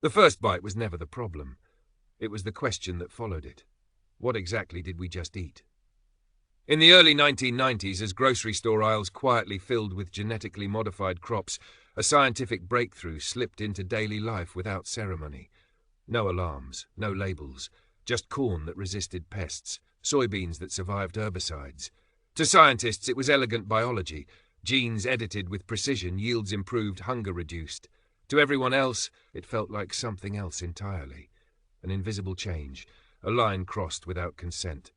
The first bite was never the problem. It was the question that followed it. What exactly did we just eat? In the early 1990s, as grocery store aisles quietly filled with genetically modified crops, a scientific breakthrough slipped into daily life without ceremony. No alarms, no labels, just corn that resisted pests, soybeans that survived herbicides. To scientists, it was elegant biology. Genes edited with precision, yields improved, hunger reduced. To everyone else, it felt like something else entirely. An invisible change, a line crossed without consent.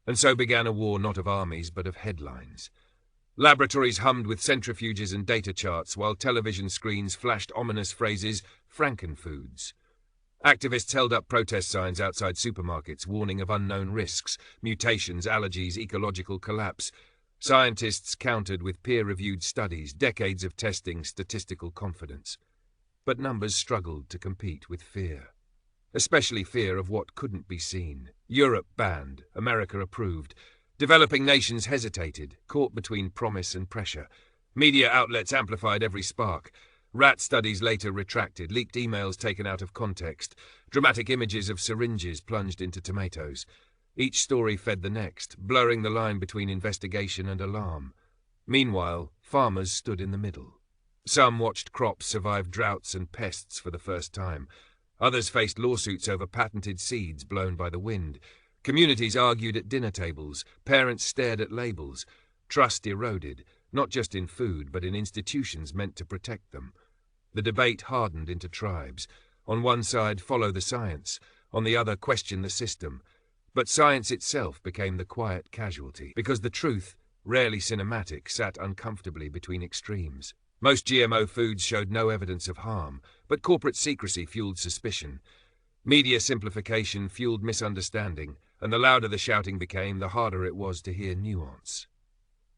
And so began a war not of armies, but of headlines. Laboratories hummed with centrifuges and data charts, while television screens flashed ominous phrases, Frankenfoods. Activists held up protest signs outside supermarkets, warning of unknown risks, mutations, allergies, ecological collapse. Scientists countered with peer-reviewed studies, decades of testing, statistical confidence. But numbers struggled to compete with fear. Especially fear of what couldn't be seen. Europe banned, America approved. Developing nations hesitated, caught between promise and pressure. Media outlets amplified every spark. Rat studies later retracted, leaked emails taken out of context, dramatic images of syringes plunged into tomatoes. Each story fed the next, blurring the line between investigation and alarm. Meanwhile, farmers stood in the middle. Some watched crops survive droughts and pests for the first time. Others faced lawsuits over patented seeds blown by the wind. Communities argued at dinner tables. Parents stared at labels. Trust eroded, not just in food, but in institutions meant to protect them. The debate hardened into tribes. On one side, follow the science. On the other, question the system. But science itself became the quiet casualty, because the truth, rarely cinematic, sat uncomfortably between extremes. Most GMO foods showed no evidence of harm, but corporate secrecy fueled suspicion. Media simplification fueled misunderstanding, and the louder the shouting became, the harder it was to hear nuance.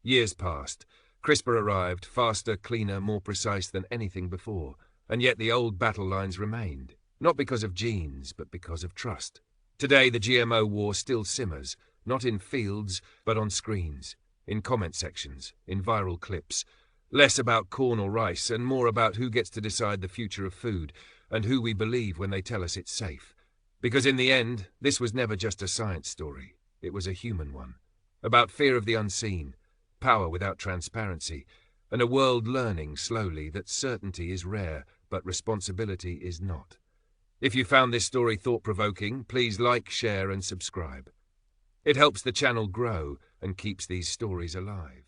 Years passed. CRISPR arrived, faster, cleaner, more precise than anything before, and yet the old battle lines remained, not because of genes, but because of trust. Today, the GMO war still simmers, not in fields, but on screens, in comment sections, in viral clips. Less about corn or rice, and more about who gets to decide the future of food, and who we believe when they tell us it's safe. Because in the end, this was never just a science story. It was a human one. About fear of the unseen, power without transparency, and a world learning slowly that certainty is rare, but responsibility is not. If you found this story thought-provoking, please like, share, and subscribe. It helps the channel grow and keeps these stories alive.